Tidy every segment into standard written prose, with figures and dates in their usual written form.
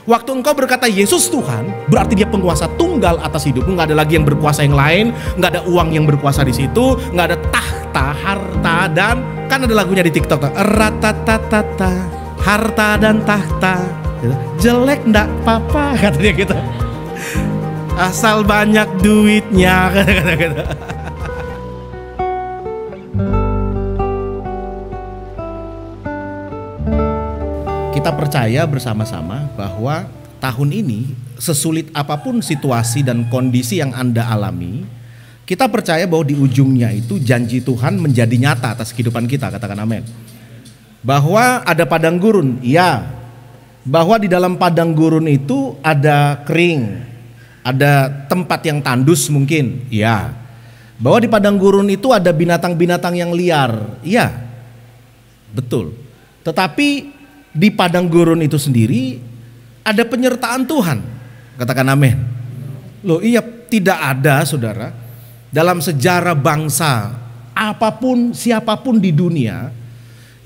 Waktu engkau berkata Yesus Tuhan, berarti dia penguasa tunggal atas hidupmu. Nggak ada lagi yang berkuasa yang lain, nggak ada uang yang berkuasa di situ, nggak ada tahta, harta, dan kan ada lagunya di TikTok, ratatatata, harta dan tahta, jelek ndak papa, katanya gitu. Asal banyak duitnya, kata-kata. Kita percaya bersama-sama bahwa tahun ini sesulit apapun situasi dan kondisi yang Anda alami, kita percaya bahwa di ujungnya itu janji Tuhan menjadi nyata atas kehidupan kita, katakan amin. Bahwa ada padang gurun, iya. Bahwa di dalam padang gurun itu ada kering, ada tempat yang tandus mungkin, iya. Bahwa di padang gurun itu ada binatang-binatang yang liar, iya. Betul. Tetapi di padang gurun itu sendiri ada penyertaan Tuhan, katakan amin. Loh iya, tidak ada saudara dalam sejarah bangsa apapun siapapun di dunia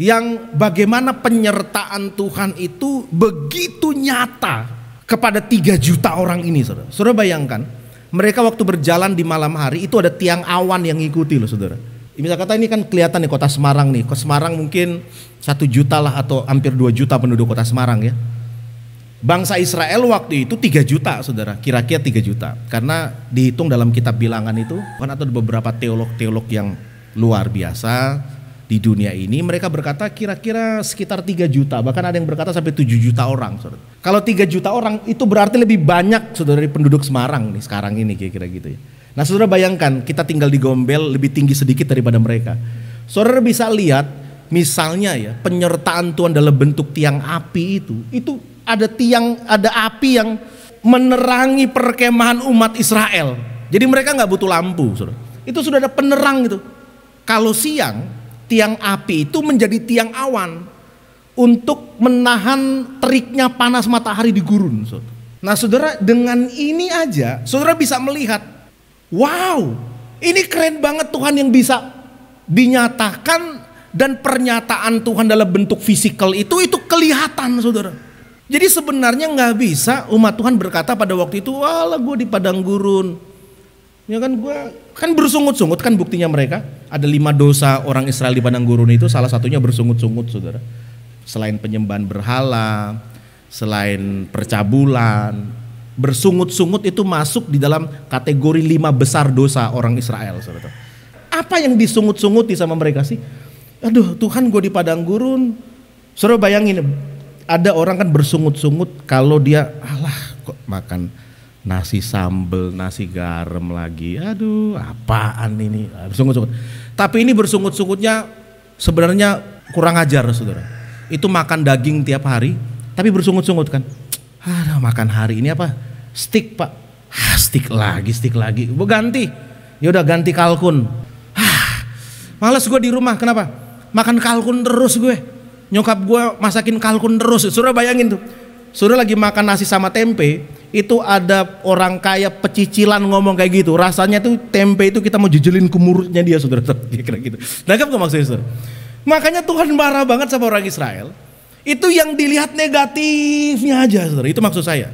yang bagaimana penyertaan Tuhan itu begitu nyata kepada 3 juta orang ini, saudara. Saudara bayangkan, mereka waktu berjalan di malam hari itu ada tiang awan yang ngikuti loh, saudara. Misal kata ini kan kelihatan nih kota Semarang nih. Kota Semarang mungkin 1 juta lah atau hampir 2 juta penduduk kota Semarang ya. Bangsa Israel waktu itu 3 juta saudara, kira-kira 3 juta. Karena dihitung dalam kitab bilangan itu, kan ada beberapa teolog-teolog yang luar biasa di dunia ini. Mereka berkata kira-kira sekitar 3 juta, bahkan ada yang berkata sampai 7 juta orang saudara. Kalau 3 juta orang itu berarti lebih banyak saudara dari penduduk Semarang nih sekarang ini kira-kira gitu ya. Nah saudara bayangkan kita tinggal di Gombel lebih tinggi sedikit daripada mereka. Saudara bisa lihat misalnya ya penyertaan Tuhan dalam bentuk tiang api itu ada api yang menerangi perkemahan umat Israel. Jadi mereka nggak butuh lampu saudara. Itu sudah ada penerang itu. Kalau siang tiang api itu menjadi tiang awan untuk menahan teriknya panas matahari di gurun saudara. Nah saudara dengan ini aja saudara bisa melihat, wow, ini keren banget Tuhan yang bisa dinyatakan dan pernyataan Tuhan dalam bentuk fisikal itu kelihatan saudara. Jadi sebenarnya nggak bisa umat Tuhan berkata pada waktu itu, walah gue di padang gurun. Ya kan gue kan bersungut-sungut kan buktinya mereka. Ada 5 dosa orang Israel di padang gurun itu salah satunya bersungut-sungut saudara. Selain penyembahan berhala, selain percabulan, bersungut-sungut itu masuk di dalam kategori 5 besar dosa orang Israel saudara. Apa yang disungut-sunguti sama mereka sih? Aduh Tuhan gue di padang gurun. Saudara bayangin ada orang kan bersungut-sungut kalau dia alah kok makan nasi sambel, nasi garam lagi. Aduh apaan ini, bersungut-sungut. Tapi ini bersungut-sungutnya sebenarnya kurang ajar saudara. Itu makan daging tiap hari tapi bersungut-sungut kan. Aduh makan hari ini apa? Steak pak. Steak lagi. Gue ganti. Ya udah ganti kalkun. Males gue di rumah. Kenapa? Makan kalkun terus gue. Nyokap gue masakin kalkun terus. Saudara bayangin tuh. Saudara lagi makan nasi sama tempe. Itu ada orang kaya pecicilan ngomong kayak gitu. Rasanya tuh tempe itu kita mau jejelin ke mulutnya dia saudara. Kira gitu. Nangkap gak maksudnya saudara? Makanya Tuhan marah banget sama orang Israel. Itu yang dilihat negatifnya aja saudara. Itu maksud saya.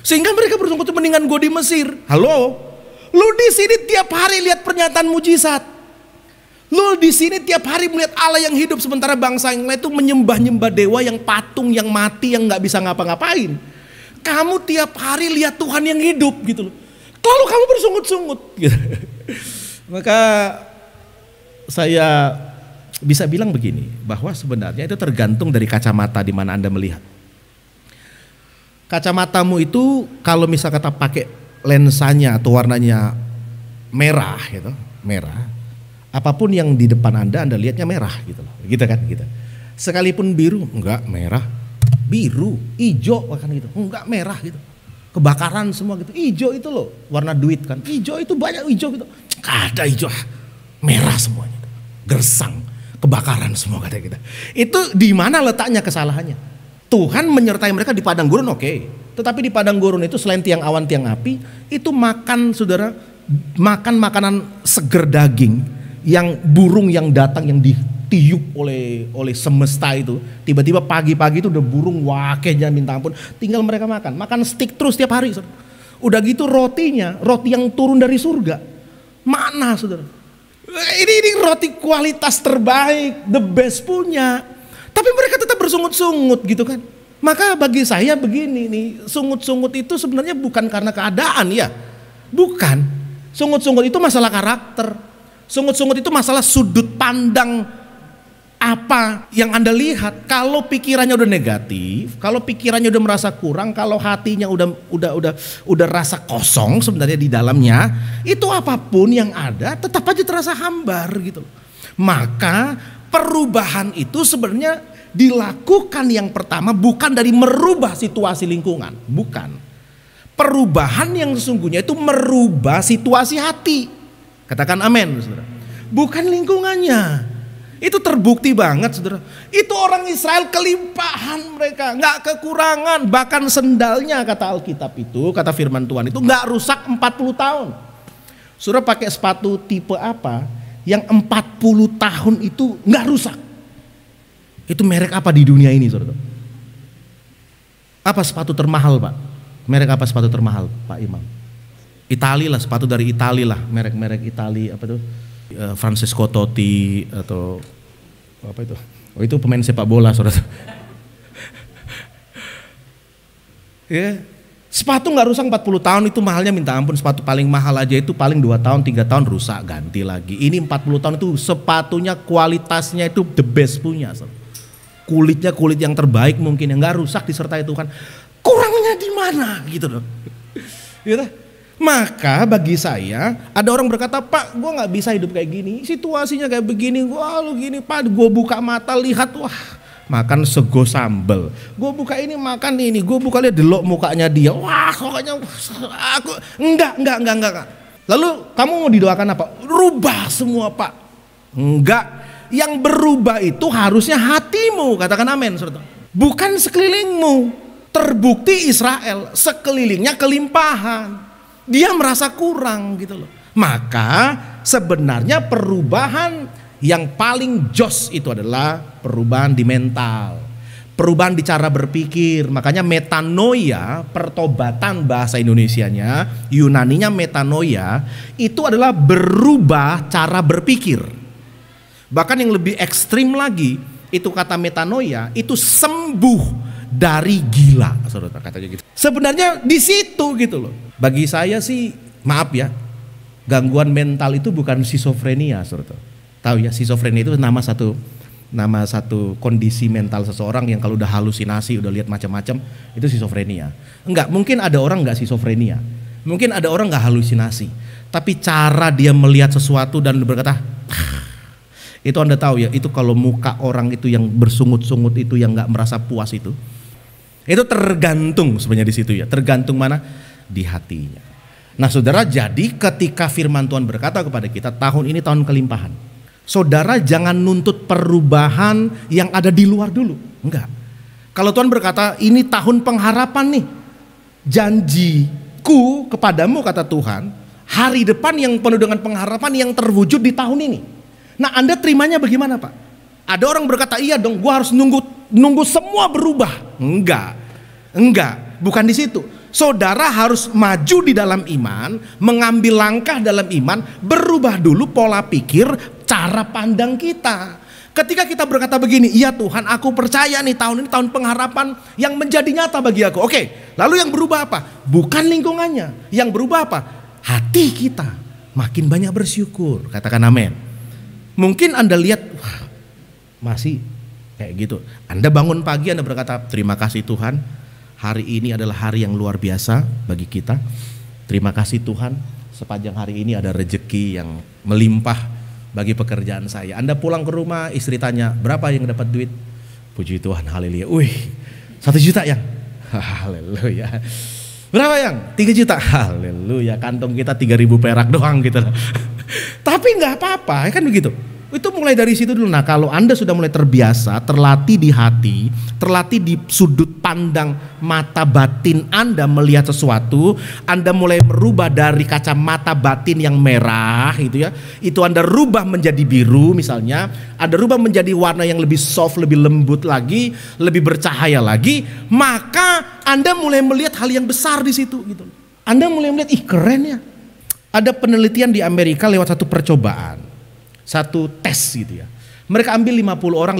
Sehingga mereka bersungut mendingan gue di Mesir. Halo, lu di sini tiap hari lihat pernyataan mujizat. Lu di sini tiap hari melihat Allah yang hidup, sementara bangsa yang lain itu menyembah-nyembah dewa yang patung, yang mati, yang nggak bisa ngapa-ngapain. Kamu tiap hari lihat Tuhan yang hidup gitu loh. Lalu kamu bersungut-sungut. Gitu. Maka saya bisa bilang begini, bahwa sebenarnya itu tergantung dari kacamata di mana Anda melihat. Kacamatamu itu kalau misal kata pakai lensanya atau warnanya merah gitu, merah. Apapun yang di depan Anda lihatnya merah gitu loh. Gitu kan gitu. Sekalipun biru, enggak merah. Biru, hijau bahkan gitu. Enggak merah gitu. Kebakaran semua gitu. Hijau itu loh, warna duit kan. Hijau itu banyak hijau gitu. Ada hijau. Merah semuanya. Gersang, kebakaran semua kata kita. Itu di mana letaknya kesalahannya? Tuhan menyertai mereka di padang gurun oke. Tetapi di padang gurun itu selain tiang awan, tiang api, itu makan makan makanan seger daging yang burung yang datang yang ditiup oleh semesta itu. Tiba-tiba pagi-pagi itu udah burung wakeh jangan minta ampun. Tinggal mereka makan steak terus tiap hari. Saudara. Udah gitu rotinya, roti yang turun dari surga. Mana saudara? Ini roti kualitas terbaik, the best punya. Tapi mereka tetap bersungut-sungut gitu kan. Maka bagi saya begini nih, sungut-sungut itu sebenarnya bukan karena keadaan ya. Bukan. Sungut-sungut itu masalah karakter. Sungut-sungut itu masalah sudut pandang apa yang Anda lihat. Kalau pikirannya udah negatif, kalau pikirannya udah merasa kurang, kalau hatinya udah rasa kosong sebenarnya di dalamnya, itu apapun yang ada tetap aja terasa hambar gitu. Maka perubahan itu sebenarnya dilakukan yang pertama bukan dari merubah situasi lingkungan, bukan. Perubahan yang sesungguhnya itu merubah situasi hati. Katakan amin, saudara. Bukan lingkungannya. Itu terbukti banget, saudara. Itu orang Israel kelimpahan mereka, nggak kekurangan. Bahkan sendalnya kata Alkitab itu, kata firman Tuhan itu nggak rusak 40 tahun. Saudara pakai sepatu tipe apa yang 40 tahun itu nggak rusak? Itu merek apa di dunia ini, saudara? Apa sepatu termahal, Pak? Merek apa sepatu termahal, Pak Imam? Itali lah, sepatu dari Itali lah, merek-merek Itali apa tuh? Francesco Totti atau apa itu? Oh itu pemain sepak bola, saudara. Ya, sepatu nggak rusak 40 tahun itu mahalnya minta ampun. Sepatu paling mahal aja itu paling 2 tahun 3 tahun rusak ganti lagi. Ini 40 tahun itu sepatunya kualitasnya itu the best punya, saudara. Kulitnya kulit yang terbaik mungkin yang nggak rusak disertai Tuhan. Kurangnya di mana gitu loh. Gitu. Maka bagi saya ada orang berkata, Pak, gue nggak bisa hidup kayak gini. Situasinya kayak begini, lu gini, Pak. Gue buka mata lihat, wah, makan sego sambel. Gue buka ini makan ini. Gue buka lihat delok mukanya dia. Wah, pokoknya aku enggak. Lalu kamu mau didoakan apa? Rubah semua, Pak. Enggak. Yang berubah itu harusnya hatimu, katakan amin. Bukan sekelilingmu. Terbukti Israel sekelilingnya kelimpahan, dia merasa kurang gitu loh. Maka sebenarnya perubahan yang paling jos itu adalah perubahan di mental, perubahan di cara berpikir. Makanya metanoia, pertobatan bahasa Indonesianya, Yunaninya metanoia, itu adalah berubah cara berpikir. Bahkan yang lebih ekstrim lagi, itu kata metanoia, itu sembuh dari gila, saudara, katanya gitu. Sebenarnya di situ gitu loh. Bagi saya sih, maaf ya, gangguan mental itu bukan skizofrenia, saudara. Tahu ya, skizofrenia itu nama satu kondisi mental seseorang yang kalau udah halusinasi, udah lihat macam-macam, itu skizofrenia. Enggak, mungkin ada orang enggak skizofrenia. Mungkin ada orang enggak halusinasi. Tapi cara dia melihat sesuatu dan berkata, itu Anda tahu ya, itu kalau muka orang itu yang bersungut-sungut itu yang nggak merasa puas itu tergantung sebenarnya di situ ya, tergantung mana di hatinya. Nah saudara, jadi ketika firman Tuhan berkata kepada kita tahun ini tahun kelimpahan, saudara jangan nuntut perubahan yang ada di luar dulu, enggak. Kalau Tuhan berkata ini tahun pengharapan nih, janjiku kepadamu kata Tuhan, hari depan yang penuh dengan pengharapan yang terwujud di tahun ini. Nah Anda terimanya bagaimana Pak? Ada orang berkata iya dong, gua harus nunggu semua berubah. Enggak, bukan di situ. Saudara harus maju di dalam iman, mengambil langkah dalam iman, berubah dulu pola pikir, cara pandang kita. Ketika kita berkata begini, iya Tuhan aku percaya nih tahun ini tahun pengharapan yang menjadi nyata bagi aku. Oke, lalu yang berubah apa? Bukan lingkungannya, yang berubah apa? Hati kita makin banyak bersyukur, katakan amin. Mungkin Anda lihat, wah, masih kayak gitu. Anda bangun pagi, Anda berkata, terima kasih Tuhan, hari ini adalah hari yang luar biasa bagi kita. Terima kasih Tuhan, sepanjang hari ini ada rejeki yang melimpah bagi pekerjaan saya. Anda pulang ke rumah, istri tanya, berapa yang dapat duit? Puji Tuhan, haleluya. Wih, 1 juta yang? Haleluya. Berapa yang? 3 juta. Haleluya, kantong kita 3.000 perak doang gitu. Tapi nggak apa-apa, kan begitu. Itu mulai dari situ dulu. Nah, kalau Anda sudah mulai terbiasa, terlatih di hati, terlatih di sudut pandang mata batin Anda melihat sesuatu, Anda mulai merubah dari kacamata batin yang merah gitu ya. Itu Anda rubah menjadi biru misalnya, Anda rubah menjadi warna yang lebih soft, lebih lembut lagi, lebih bercahaya lagi, maka Anda mulai melihat hal yang besar di situ gitu. Anda mulai melihat, ih keren ya. Ada penelitian di Amerika lewat satu percobaan. Satu tes gitu ya. Mereka ambil 50 orang.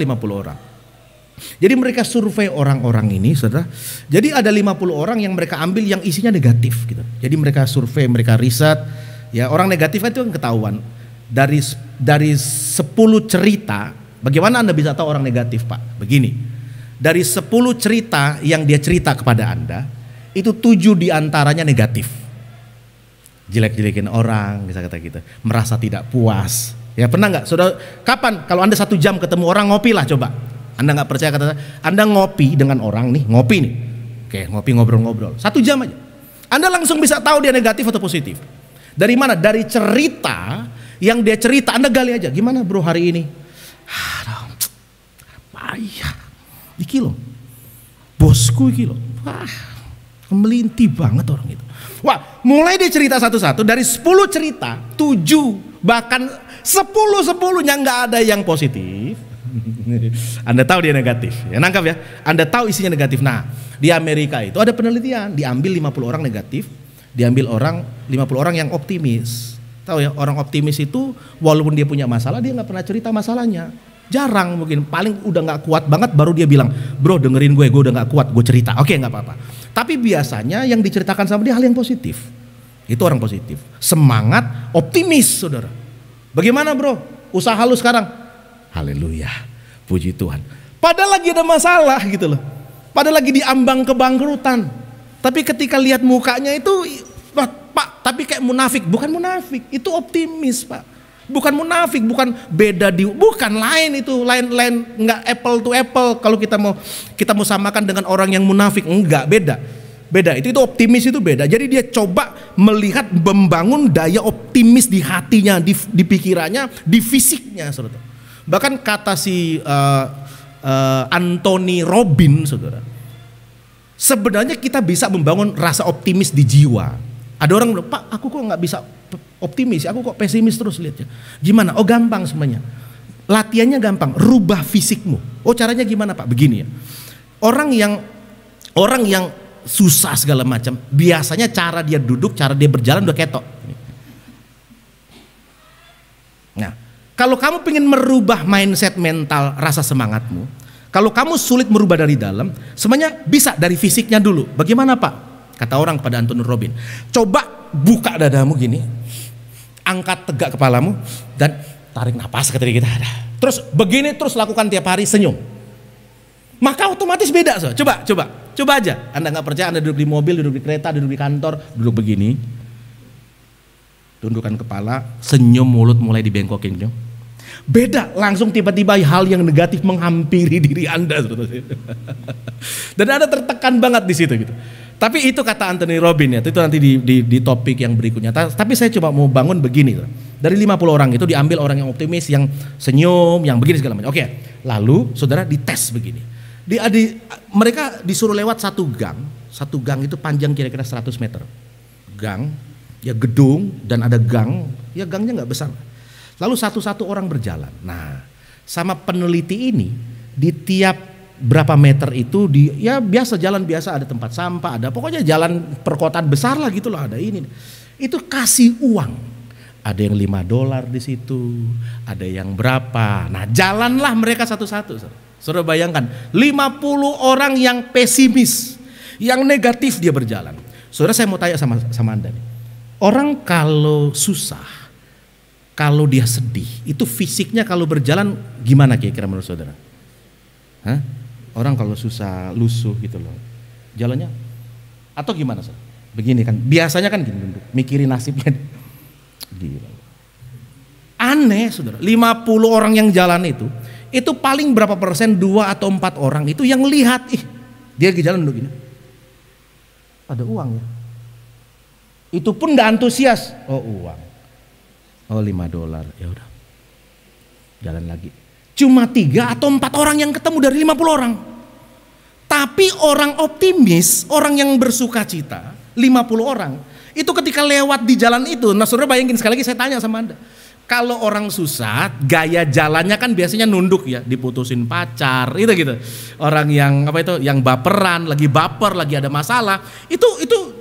Jadi mereka survei orang-orang ini, saudara. Jadi ada 50 orang yang mereka ambil yang isinya negatif gitu. Jadi mereka survei, mereka riset. Ya, orang negatif itu kan ketahuan. Dari 10 cerita, bagaimana Anda bisa tahu orang negatif, Pak? Begini. Dari 10 cerita yang dia cerita kepada Anda, itu 7 diantaranya negatif. Jelek-jelekin orang, bisa kata gitu. Merasa tidak puas. Ya pernah nggak, saudara? Kapan? Kalau Anda 1 jam ketemu orang, ngopi lah coba. Anda nggak percaya kata Anda ngopi dengan orang nih, ngopi nih, oke ngopi ngobrol-ngobrol 1 jam aja, Anda langsung bisa tahu dia negatif atau positif. Dari mana? Dari cerita yang dia cerita. Anda gali aja, gimana bro hari ini? Payah, iki loh, bosku iki loh, wah melinti banget orang itu. Wah, mulai dia cerita satu-satu, dari 10 cerita 7 bahkan 10-10-nya nggak ada yang positif. Anda tahu dia negatif, ya nangkap ya. Anda tahu isinya negatif. Nah, di Amerika itu ada penelitian, diambil 50 orang negatif, diambil 50 orang yang optimis. Tahu ya, orang optimis itu walaupun dia punya masalah, dia nggak pernah cerita masalahnya. Jarang, mungkin paling udah nggak kuat banget baru dia bilang, bro dengerin gue udah nggak kuat, gue cerita. Oke, nggak apa-apa. Tapi biasanya yang diceritakan sama dia hal yang positif. Itu orang positif, semangat, optimis, saudara. Bagaimana bro, usaha lu sekarang? Haleluya, puji Tuhan. Padahal lagi ada masalah gitu loh. Padahal lagi diambang kebangkrutan. Tapi ketika lihat mukanya itu, Pak, tapi kayak munafik. Bukan munafik, itu optimis Pak. Bukan munafik, bukan beda bukan lain itu, lain nggak apple to apple. Kalau kita mau samakan dengan orang yang munafik, enggak, beda. Itu optimis itu beda. Jadi dia coba melihat, membangun daya optimis di hatinya, di pikirannya, di fisiknya, saudara. Bahkan kata si Anthony Robbins, saudara, sebenarnya kita bisa membangun rasa optimis di jiwa. Ada orang bilang, Pak, aku kok nggak bisa optimis, aku kok pesimis terus lihatnya. Gimana? Oh gampang semuanya. Latihannya gampang, rubah fisikmu. Oh caranya gimana Pak? Begini ya. Orang yang susah segala macam, biasanya cara dia duduk, cara dia berjalan udah ketok. Nah, kalau kamu pengen merubah mindset mental, rasa semangatmu, kalau kamu sulit merubah dari dalam, semuanya bisa dari fisiknya dulu. Bagaimana Pak? Kata orang kepada Anthony Robbins, coba buka dadamu gini, angkat tegak kepalamu dan tarik napas kata kita. Terus begini terus lakukan tiap hari, senyum. Maka otomatis beda, so. Coba aja. Anda nggak percaya, Anda duduk di mobil, duduk di kereta, duduk di kantor, duduk begini, tundukkan kepala, senyum, mulut mulai dibengkokin. Beda, langsung tiba-tiba hal yang negatif menghampiri diri Anda. Dan Anda tertekan banget di situ gitu. Tapi itu kata Anthony Robbins ya, itu nanti di topik yang berikutnya. Tapi saya coba mau bangun begini. Dari 50 orang itu diambil orang yang optimis, yang senyum, yang begini segala macam. Oke, lalu saudara dites begini. Mereka disuruh lewat satu gang itu panjang kira-kira 100 meter. Gang, ya gedung dan ada gang, ya gangnya nggak besar. Lalu satu-satu orang berjalan. Nah, sama peneliti ini di tiap berapa meter itu ya biasa jalan biasa, ada tempat sampah, ada pokoknya jalan perkotaan besar lah gitu loh, ada ini. Itu kasih uang. Ada yang $5 di situ, ada yang berapa. Nah, jalanlah mereka satu-satu. Saudara bayangkan, 50 orang yang pesimis, yang negatif dia berjalan. Saudara, saya mau tanya sama Anda nih. Orang kalau susah, kalau dia sedih, itu fisiknya kalau berjalan gimana kira-kira menurut saudara? Hah? Orang kalau susah, lusuh gitu loh, jalannya atau gimana saudara? Begini kan, biasanya kan gini, mikirin nasibnya. Gila. Aneh saudara, 50 orang yang jalan itu paling berapa persen, 2 atau 4 orang itu yang lihat, dia lagi jalan begini, ada uang ya. Itu pun gak antusias, oh uang, oh $5, ya udah. Jalan lagi. Cuma 3 atau 4 orang yang ketemu dari 50 orang. Tapi orang optimis, orang yang bersuka cita, 50 orang. Itu ketika lewat di jalan itu, nah saudara bayangin, sekali lagi saya tanya sama Anda. Kalau orang susah, gaya jalannya kan biasanya nunduk ya, diputusin pacar, itu gitu. Orang yang yang baperan, lagi baper, lagi ada masalah, itu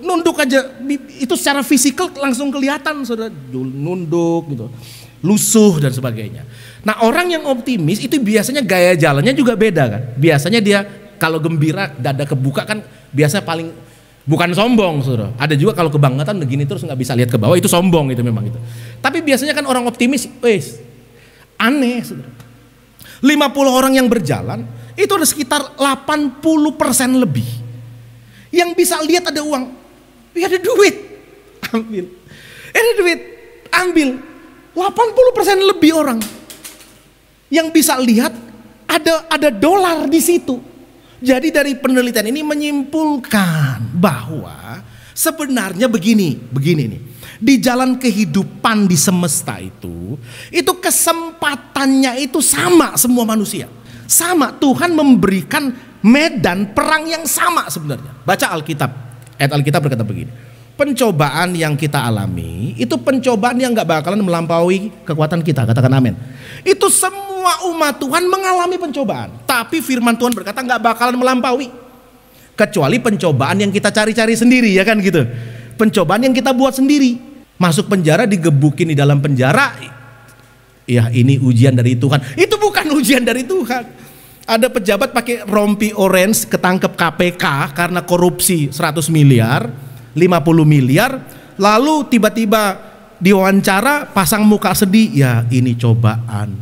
nunduk aja, itu secara fisikal langsung kelihatan, saudara, nunduk gitu, lusuh dan sebagainya. Nah orang yang optimis itu biasanya gaya jalannya juga beda kan. Biasanya dia kalau gembira, dada kebuka kan biasa paling, bukan sombong saudara. Ada juga kalau kebanggaan begini terus nggak bisa lihat ke bawah, itu sombong itu memang itu. Tapi biasanya kan orang optimis, aneh saudara. 50 orang yang berjalan, itu ada sekitar 80% lebih. Yang bisa lihat ada uang, ada duit, ambil. Ada duit, ambil. 80% lebih orang yang bisa lihat ada dolar di situ. Jadi dari penelitian ini menyimpulkan bahwa sebenarnya begini nih. Di jalan kehidupan di semesta itu kesempatannya itu sama semua manusia. Sama, Tuhan memberikan medan perang yang sama sebenarnya. Baca Alkitab. Ayat Alkitab berkata begini. Pencobaan yang kita alami itu pencobaan yang gak bakalan melampaui kekuatan kita. Katakan amin. Itu semua umat Tuhan mengalami pencobaan, tapi firman Tuhan berkata gak bakalan melampaui. Kecuali pencobaan yang kita cari-cari sendiri, ya kan gitu. Pencobaan yang kita buat sendiri. Masuk penjara, digebukin di dalam penjara, ya ini ujian dari Tuhan. Itu bukan ujian dari Tuhan. Ada pejabat pakai rompi orange ketangkep KPK karena korupsi 100 miliar, 50 miliar, lalu tiba-tiba diwawancara pasang muka sedih, ya ini cobaan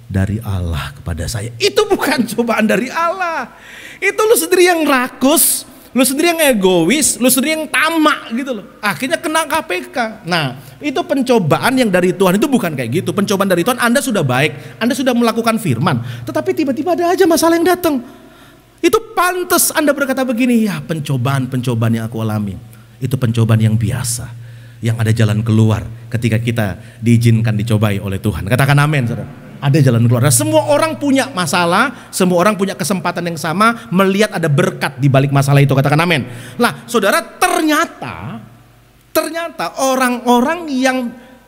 dari Allah kepada saya. Itu bukan cobaan dari Allah. Itu lu sendiri yang rakus, lu sendiri yang egois, lu sendiri yang tamak gitu loh. Akhirnya kena KPK. Nah, itu pencobaan yang dari Tuhan itu bukan kayak gitu. Pencobaan dari Tuhan, Anda sudah baik, Anda sudah melakukan firman, tetapi tiba-tiba ada aja masalah yang datang. Itu pantas Anda berkata begini, ya pencobaan-pencobaan yang aku alami, itu pencobaan yang biasa. Yang ada jalan keluar ketika kita diizinkan dicobai oleh Tuhan. Katakan amin, saudara. Ada jalan keluar. Nah, semua orang punya masalah, semua orang punya kesempatan yang sama melihat ada berkat di balik masalah itu. Katakan amin. Nah, saudara, ternyata orang-orang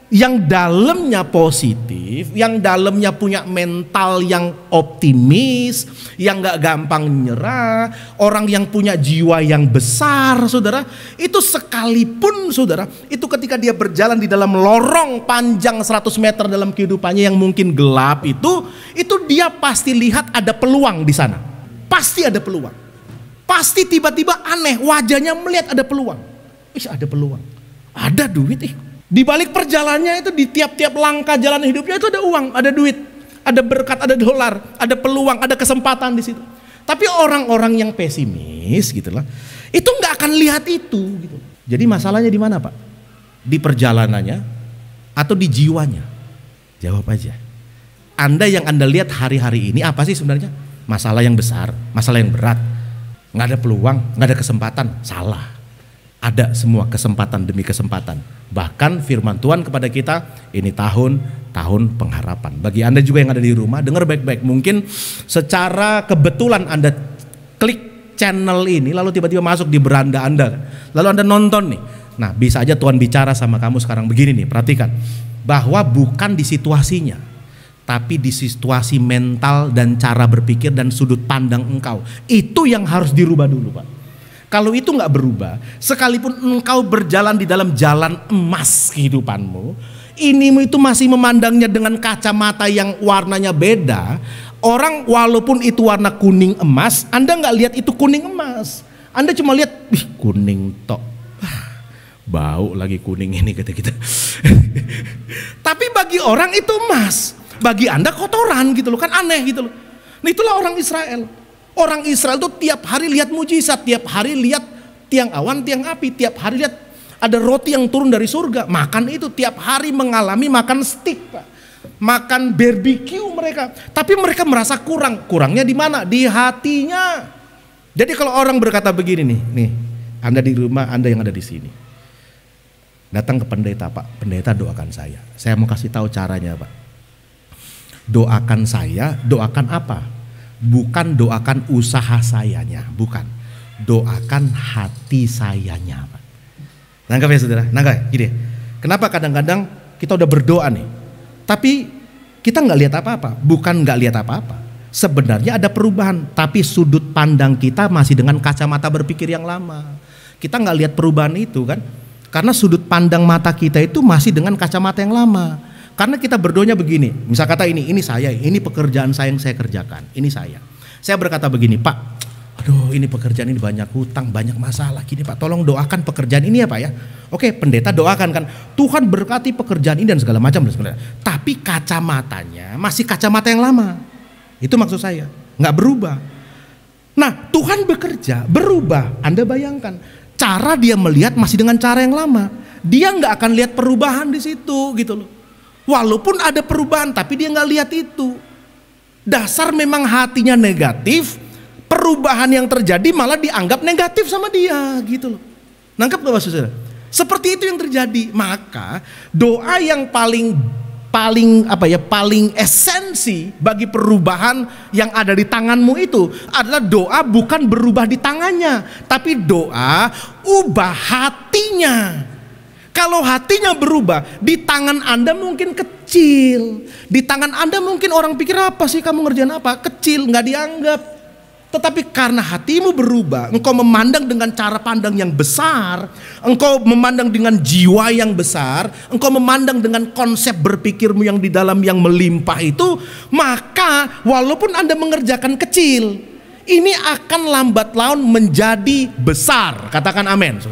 yang dalamnya positif, yang dalamnya punya mental yang optimis, yang gak gampang nyerah, orang yang punya jiwa yang besar, saudara, itu sekalipun saudara, itu ketika dia berjalan di dalam lorong panjang 100 meter dalam kehidupannya yang mungkin gelap itu dia pasti lihat ada peluang di sana. Pasti ada peluang. Pasti tiba-tiba aneh, wajahnya melihat ada peluang. Ada peluang. Ada duit. Di balik perjalanannya itu, di tiap-tiap langkah jalan hidupnya itu ada uang, ada duit, ada berkat, ada dolar, ada peluang, ada kesempatan di situ. Tapi orang-orang yang pesimis gitulah, itu nggak akan lihat itu gitu. Jadi masalahnya di mana, Pak? Di perjalanannya atau di jiwanya? Jawab aja. Anda lihat hari-hari ini apa sih sebenarnya? Masalah yang besar, masalah yang berat, nggak ada peluang, nggak ada kesempatan. Salah. Ada semua kesempatan demi kesempatan. Bahkan firman Tuhan kepada kita, ini tahun pengharapan. Bagi Anda juga yang ada di rumah, dengar baik-baik. Mungkin secara kebetulan Anda klik channel ini, lalu tiba-tiba masuk di beranda Anda, lalu Anda nonton nih. Nah, bisa aja Tuhan bicara sama kamu sekarang begini nih, perhatikan. Bahwa bukan di situasinya, tapi di situasi mental dan cara berpikir dan sudut pandang engkau. Itu yang harus dirubah dulu, Pak. Kalau itu nggak berubah, sekalipun engkau berjalan di dalam jalan emas kehidupanmu, inimu itu masih memandangnya dengan kacamata yang warnanya beda. Orang walaupun itu warna kuning emas, Anda nggak lihat itu kuning emas. Anda cuma lihat, kuning tok. Bau lagi kuning ini kata kita. Tapi bagi orang itu emas, bagi Anda kotoran gitu loh, kan aneh gitu loh. Nah, itulah orang Israel. Orang Israel tuh tiap hari lihat mujizat, tiap hari lihat tiang awan, tiang api, tiap hari lihat ada roti yang turun dari surga. Makan itu tiap hari mengalami makan steak, Pak. Makan barbecue mereka. Tapi mereka merasa kurang. Kurangnya di mana? Di hatinya. Jadi kalau orang berkata begini nih, Anda di rumah, Anda yang ada di sini. Datang ke pendeta, Pak. Pendeta doakan saya. Saya mau kasih tahu caranya, Pak. Doakan saya, doakan apa? Bukan doakan usaha sayanya, bukan. Doakan hati sayanya. Nangkap ya saudara? Nangkap ya? Gini, kenapa kadang-kadang kita udah berdoa nih, tapi kita nggak lihat apa-apa? Bukan nggak lihat apa-apa. Sebenarnya ada perubahan, tapi sudut pandang kita masih dengan kacamata berpikir yang lama. Kita nggak lihat perubahan itu kan? Karena sudut pandang mata kita itu masih dengan kacamata yang lama. Karena kita berdoanya begini, misal kata ini saya, ini pekerjaan saya yang saya kerjakan, ini saya. Saya berkata begini, Pak, aduh ini pekerjaan ini banyak hutang, banyak masalah, gini Pak, tolong doakan pekerjaan ini ya Pak ya. Oke, pendeta doakan kan, Tuhan berkati pekerjaan ini dan segala macam dan segala. Tapi kacamatanya masih kacamata yang lama, itu maksud saya, nggak berubah. Nah Tuhan bekerja, berubah, Anda bayangkan, cara dia melihat masih dengan cara yang lama, dia nggak akan lihat perubahan di situ gitu loh. Walaupun ada perubahan tapi dia nggak lihat itu. Dasar memang hatinya negatif, perubahan yang terjadi malah dianggap negatif sama dia gitu loh. Nangkep gak maksud saudara? Seperti itu yang terjadi. Maka doa yang paling esensi bagi perubahan yang ada di tanganmu itu adalah doa bukan berubah di tangannya, tapi doa ubah hatinya. Kalau hatinya berubah, di tangan Anda mungkin kecil, di tangan Anda mungkin orang pikir apa sih kamu ngerjain apa? Kecil, nggak dianggap. Tetapi karena hatimu berubah, engkau memandang dengan cara pandang yang besar, engkau memandang dengan jiwa yang besar, engkau memandang dengan konsep berpikirmu yang di dalam yang melimpah itu, maka walaupun Anda mengerjakan kecil, ini akan lambat laun menjadi besar. Katakan amin.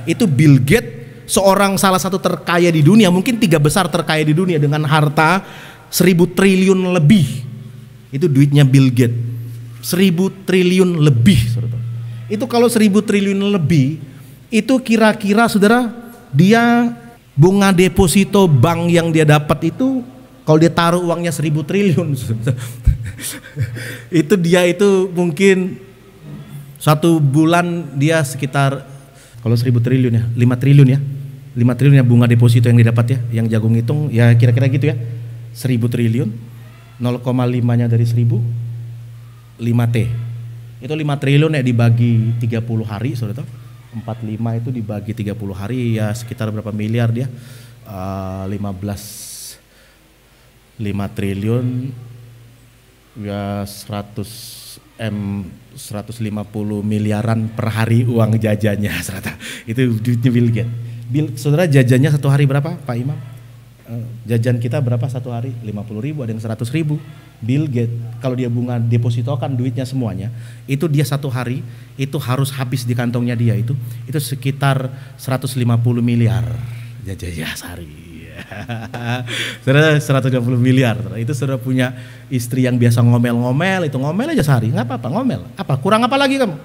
Itu Bill Gates, seorang salah satu terkaya di dunia, mungkin 3 besar terkaya di dunia dengan harta 1.000 triliun lebih. Itu duitnya Bill Gates, 1.000 triliun lebih. Itu kalau 1.000 triliun lebih, itu kira-kira saudara, dia bunga deposito bank yang dia dapat itu, kalau dia taruh uangnya 1.000 triliun, itu dia itu mungkin 1 bulan dia sekitar, kalau 1.000 triliun ya, 5 triliun ya. 5 triliun ya bunga deposito yang didapat ya. Yang jago ngitung ya kira-kira gitu ya. 1.000 triliun, 0,5-nya dari 1.000, 5T. Itu 5 triliun ya dibagi 30 hari, saudara tahu? 45 itu dibagi 30 hari ya sekitar berapa miliar dia? 5 triliun ya 150 miliaran per hari uang jajannya, saudara. Itu duitnya Bill Gates. Saudara jajannya satu hari berapa Pak Imam? Jajan kita berapa satu hari? 50.000, ada yang 100.000. Bill Gates kalau dia bunga depositokan duitnya semuanya, itu dia satu hari itu harus habis di kantongnya dia itu sekitar 150 miliar jajannya sehari. Saudara 120 miliar. Itu saudara punya istri yang biasa ngomel-ngomel, itu ngomel aja sehari, nggak apa-apa ngomel. Apa kurang apa lagi kamu?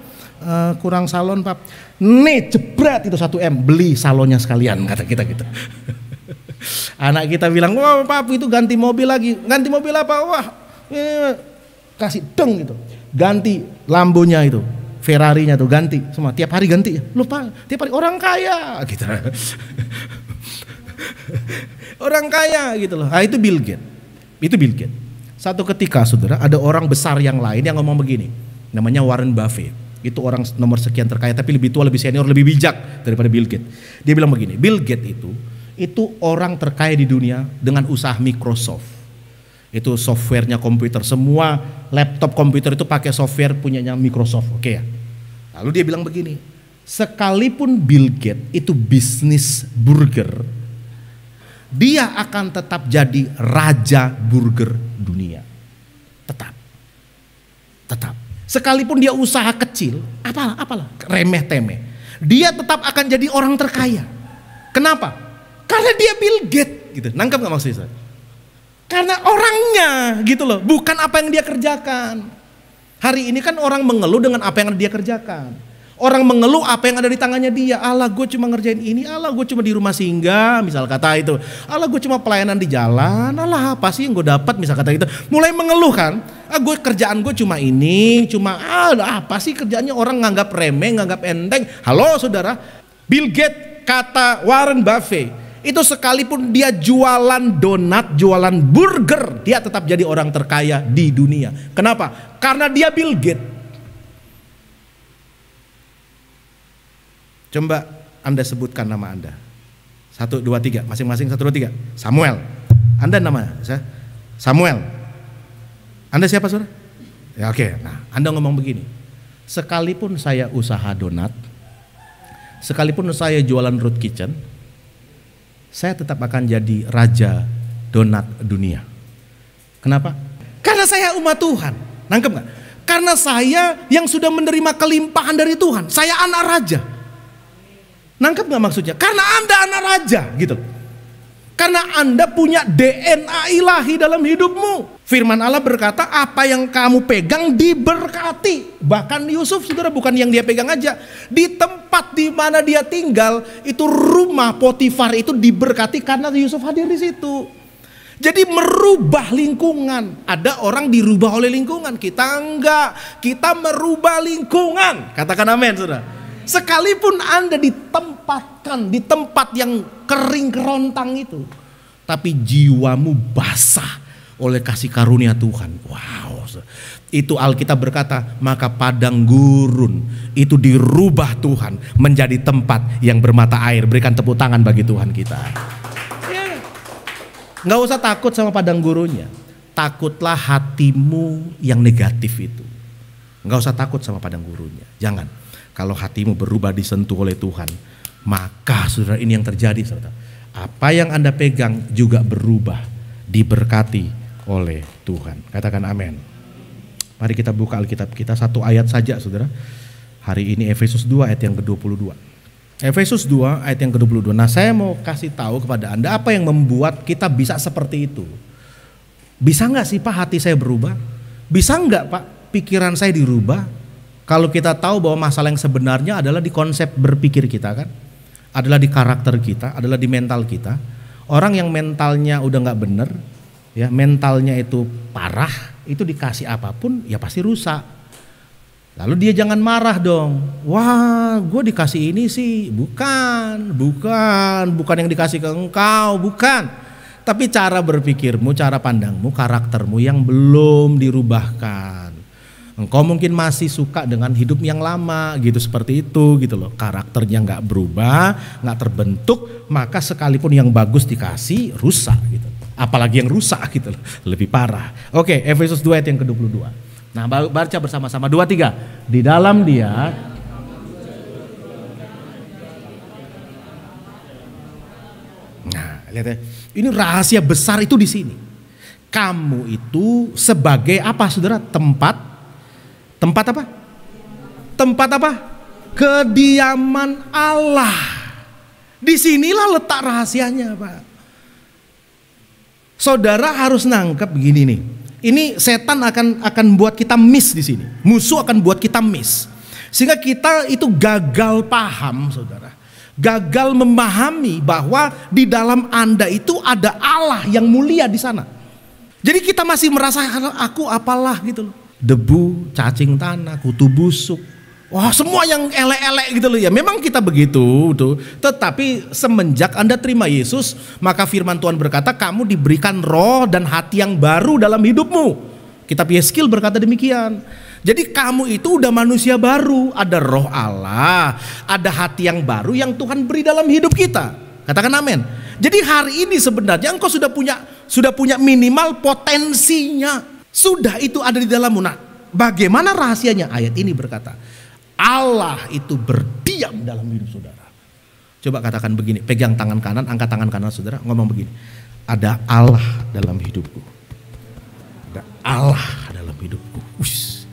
Kurang salon Pap. Nih jebret itu 1M, beli salonnya sekalian, kata kita gitu. Anak kita bilang, wah Pap itu ganti mobil lagi. Ganti mobil apa? Wah kasih deng gitu. Ganti Lambonya itu, Ferrarinya tuh ganti semua, tiap hari ganti. Lupa tiap hari, orang kaya gitu. Orang kaya gitu loh. Nah, itu Bill Gates. Itu Bill Gates. Satu ketika saudara ada orang besar yang lain yang ngomong begini. Namanya Warren Buffett. Itu orang nomor sekian terkaya tapi lebih tua, lebih senior, lebih bijak daripada Bill Gates. Dia bilang begini, Bill Gates itu orang terkaya di dunia dengan usaha Microsoft. Itu softwarenya komputer, semua laptop komputer itu pakai software punyanya Microsoft, oke ya. Lalu dia bilang begini, sekalipun Bill Gates itu bisnis burger, dia akan tetap jadi raja burger dunia. Tetap. Sekalipun dia usaha kecil, apalah, remeh temeh, dia tetap akan jadi orang terkaya. Kenapa? Karena dia Bill Gates gitu. Nangkap nggak maksudnya? Karena orangnya gitu loh, bukan apa yang dia kerjakan. Hari ini kan orang mengeluh dengan apa yang dia kerjakan. Orang mengeluh apa yang ada di tangannya dia. Allah gue cuma ngerjain ini, Allah gue cuma di rumah singgah, misal kata itu. Allah gue cuma pelayanan di jalan, Allah apa sih yang gue dapat, misal kata itu. Mulai mengeluh kan, kerjaan gue cuma ini, apa sih kerjaannya, orang nganggap remeh, nganggap enteng. Halo saudara, Bill Gates, kata Warren Buffett, Itu sekalipun dia jualan donat, jualan burger, dia tetap jadi orang terkaya di dunia. Kenapa? Karena dia Bill Gates. Coba Anda sebutkan nama Anda. 1, 2, 3, masing-masing 1, 2, 3. Samuel. Anda namanya? Samuel. Anda siapa, saudara? Ya, oke. Nah, Anda ngomong begini. Sekalipun saya usaha donat, sekalipun saya jualan root kitchen, saya tetap akan jadi raja donat dunia. Kenapa? Karena saya umat Tuhan. Nangkep gak? Karena saya yang sudah menerima kelimpahan dari Tuhan. Saya anak raja. Nangkep gak maksudnya? Karena Anda anak raja gitu. Karena Anda punya DNA ilahi dalam hidupmu. Firman Allah berkata, apa yang kamu pegang diberkati. Bahkan Yusuf, saudara, bukan yang dia pegang aja. Di tempat di mana dia tinggal, itu rumah Potifar itu diberkati karena Yusuf hadir di situ. Jadi merubah lingkungan. Ada orang dirubah oleh lingkungan, kita enggak. Kita merubah lingkungan. Katakan amin, saudara. Sekalipun Anda ditempatkan di tempat yang kering kerontang itu, tapi jiwamu basah oleh kasih karunia Tuhan. Wow, itu Alkitab berkata, maka padang gurun itu dirubah Tuhan menjadi tempat yang bermata air. Berikan tepuk tangan bagi Tuhan kita. Nggak usah takut sama padang gurunnya. Takutlah hatimu yang negatif itu. Nggak usah takut sama padang gurunnya. Jangan. Kalau hatimu berubah disentuh oleh Tuhan, maka saudara, ini yang terjadi, saudara. Apa yang Anda pegang juga berubah, diberkati oleh Tuhan. Katakan amin. Mari kita buka Alkitab kita, satu ayat saja, saudara. Hari ini Efesus 2 ayat yang ke-22. Efesus 2 ayat yang ke-22. Nah, saya mau kasih tahu kepada Anda apa yang membuat kita bisa seperti itu. Bisa nggak sih Pak hati saya berubah? Bisa nggak Pak pikiran saya dirubah? Kalau kita tahu bahwa masalah yang sebenarnya adalah di konsep berpikir kita kan, adalah di karakter kita, adalah di mental kita. Orang yang mentalnya udah nggak bener, ya mentalnya itu parah, itu dikasih apapun ya pasti rusak. Lalu dia jangan marah dong. Wah, gue dikasih ini sih, bukan yang dikasih ke engkau, bukan. Tapi cara berpikirmu, cara pandangmu, karaktermu yang belum dirubahkan. Engkau mungkin masih suka dengan hidup yang lama gitu, seperti itu gitu loh. Karakternya nggak berubah, nggak terbentuk, maka sekalipun yang bagus dikasih rusak gitu. Apalagi yang rusak gitu loh, lebih parah. Oke, Efesus 2 ayat yang ke-22. Nah, baca bersama-sama 2, 3. Di dalam Dia Nah, lihat ya. Ini rahasia besar itu di sini. Kamu itu sebagai apa, saudara? Tempat apa? Tempat apa? Kediaman Allah. Disinilah letak rahasianya, Pak. Saudara harus nangkep begini nih. Ini setan akan buat kita miss di sini. Musuh akan buat kita miss. Sehingga kita itu gagal paham, saudara. Gagal memahami bahwa di dalam Anda itu ada Allah yang mulia di sana. Jadi kita masih merasa aku apalah gitu loh. Debu, cacing tanah, kutu busuk. Wah, semua yang elek-elek gitu loh ya. Memang kita begitu tuh. Tetapi semenjak Anda terima Yesus, maka firman Tuhan berkata kamu diberikan roh dan hati yang baru dalam hidupmu. Kitab Yeskil berkata demikian. Jadi kamu itu udah manusia baru, ada roh Allah, ada hati yang baru yang Tuhan beri dalam hidup kita. Katakan amin. Jadi hari ini sebenarnya engkau sudah punya minimal potensinya. Sudah itu ada di dalammu. Nah, bagaimana rahasianya? Ayat ini berkata, Allah itu berdiam dalam hidup saudara. Coba katakan begini, pegang tangan kanan, angkat tangan kanan saudara, ngomong begini. Ada Allah dalam hidupku. Ada Allah dalam hidupku. Ush.